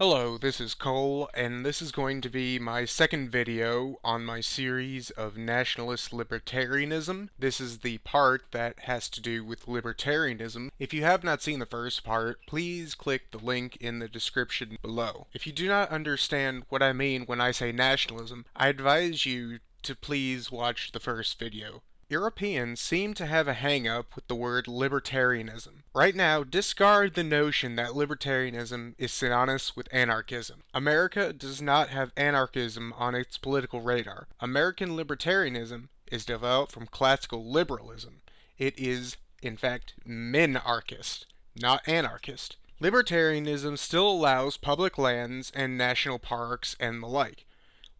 Hello, this is Cole, and this is going to be my second video on my series of Nationalist Libertarianism. This is the part that has to do with Libertarianism. If you have not seen the first part, please click the link in the description below. If you do not understand what I mean when I say nationalism, I advise you to please watch the first video. Europeans seem to have a hang-up with the word libertarianism. Right now, discard the notion that libertarianism is synonymous with anarchism. America does not have anarchism on its political radar. American libertarianism is developed from classical liberalism. It is, in fact, minarchist, not anarchist. Libertarianism still allows public lands and national parks and the like.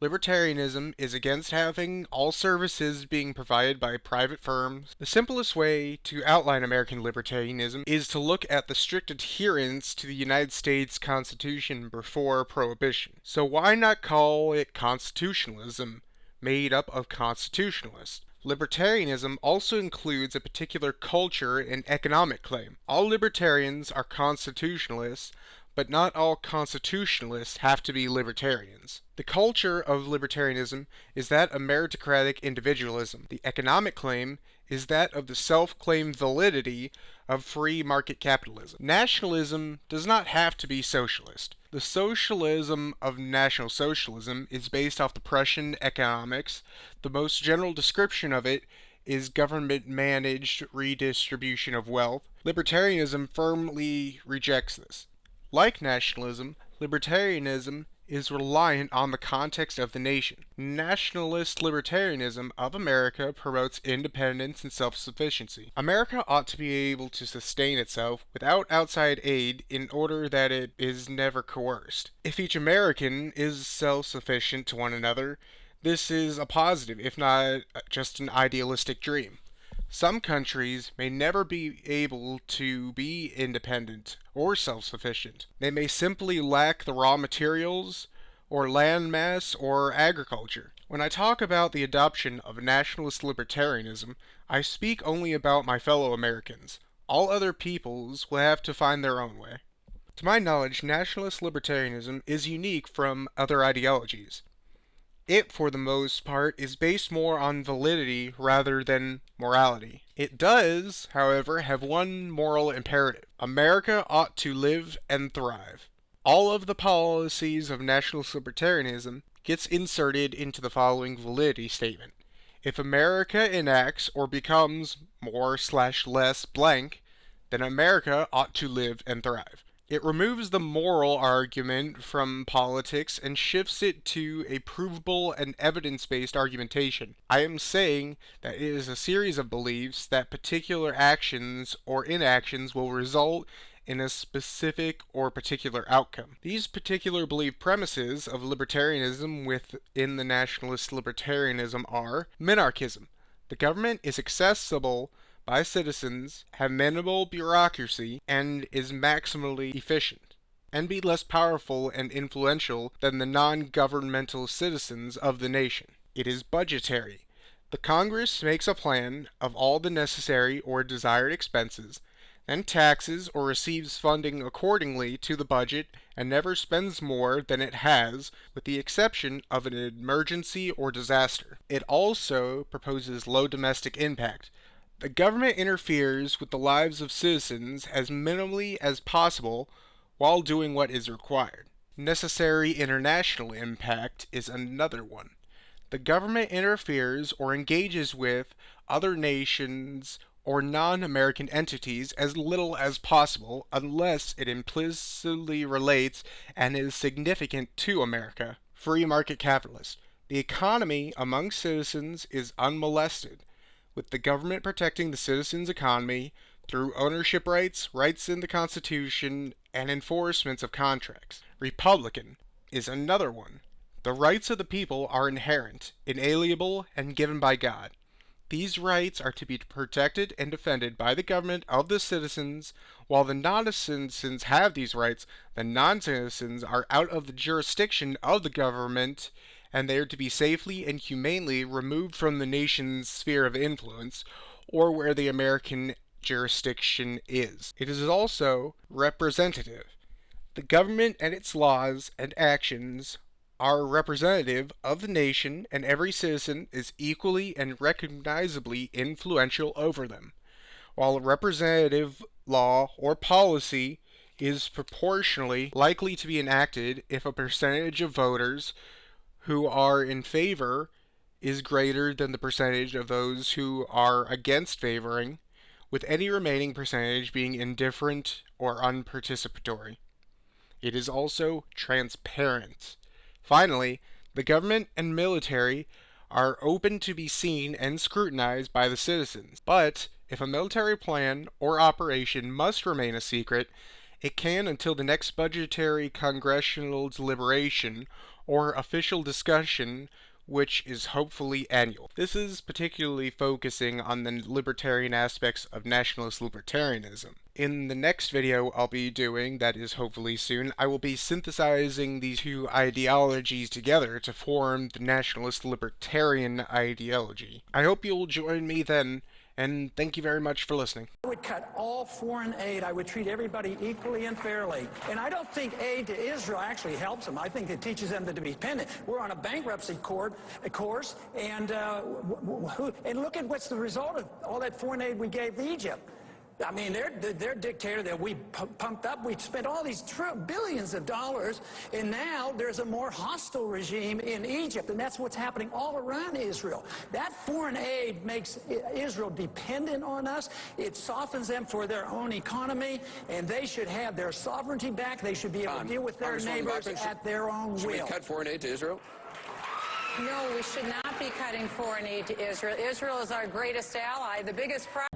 Libertarianism is against having all services being provided by private firms. The simplest way to outline American libertarianism is to look at the strict adherence to the United States Constitution before Prohibition. So why not call it constitutionalism, made up of constitutionalists? Libertarianism also includes a particular culture and economic claim. All libertarians are constitutionalists, but not all constitutionalists have to be libertarians. The culture of libertarianism is that of meritocratic individualism. The economic claim is that of the self-claimed validity of free market capitalism. Nationalism does not have to be socialist. The socialism of National Socialism is based off the Prussian economics. The most general description of it is government-managed redistribution of wealth. Libertarianism firmly rejects this. Like nationalism, libertarianism is reliant on the context of the nation. Nationalist libertarianism of America promotes independence and self-sufficiency. America ought to be able to sustain itself without outside aid in order that it is never coerced. If each American is self-sufficient to one another, this is a positive, if not just an idealistic dream. Some countries may never be able to be independent or self-sufficient. They may simply lack the raw materials, or land mass, or agriculture. When I talk about the adoption of nationalist libertarianism, I speak only about my fellow Americans. All other peoples will have to find their own way. To my knowledge, nationalist libertarianism is unique from other ideologies. It, for the most part, is based more on validity rather than morality. It does, however, have one moral imperative. America ought to live and thrive. All of the policies of nationalist libertarianism gets inserted into the following validity statement. If America enacts or becomes more/less blank, then America ought to live and thrive. It removes the moral argument from politics and shifts it to a provable and evidence-based argumentation. I am saying that it is a series of beliefs that particular actions or inactions will result in a specific or particular outcome. These particular belief premises of libertarianism within the nationalist libertarianism are minarchism. The government is accessible by citizens, have minimal bureaucracy, and is maximally efficient, and be less powerful and influential than the non-governmental citizens of the nation. It is budgetary. The Congress makes a plan of all the necessary or desired expenses, then taxes or receives funding accordingly to the budget, and never spends more than it has, with the exception of an emergency or disaster. It also proposes low domestic impact. The government interferes with the lives of citizens as minimally as possible while doing what is required. Necessary international impact is another one. The government interferes or engages with other nations or non-American entities as little as possible unless it implicitly relates and is significant to America. Free market capitalist. The economy among citizens is unmolested, with the government protecting the citizens' economy through ownership rights, rights in the Constitution, and enforcements of contracts. Republican is another one. The rights of the people are inherent, inalienable, and given by God. These rights are to be protected and defended by the government of the citizens. While the non-citizens have these rights, the non-citizens are out of the jurisdiction of the government, and they are to be safely and humanely removed from the nation's sphere of influence, or where the American jurisdiction is. It is also representative. The government and its laws and actions are representative of the nation, and every citizen is equally and recognizably influential over them, while a representative law or policy is proportionally likely to be enacted if a percentage of voters who are in favor is greater than the percentage of those who are against favoring, with any remaining percentage being indifferent or unparticipatory. It is also transparent. Finally, the government and military are open to be seen and scrutinized by the citizens. But if a military plan or operation must remain a secret, it can until the next budgetary congressional deliberation or official discussion, which is hopefully annual. This is particularly focusing on the libertarian aspects of nationalist libertarianism. In the next video I'll be doing, that is hopefully soon, I will be synthesizing these two ideologies together to form the nationalist libertarian ideology. I hope you'll join me then, and thank you very much for listening. I would cut all foreign aid. I would treat everybody equally and fairly. And I don't think aid to Israel actually helps them. I think it teaches them to be dependent. We're on a bankruptcy course, and look at what's the result of all that foreign aid we gave to Egypt. I mean, their dictator that we pumped up, we spent all these billions of dollars, and now there's a more hostile regime in Egypt, and that's what's happening all around Israel. That foreign aid makes Israel dependent on us. It softens them for their own economy, and they should have their sovereignty back. They should be able to deal with their neighbors at their own will. Should we cut foreign aid to Israel? No, we should not be cutting foreign aid to Israel. Israel is our greatest ally. The biggest problem.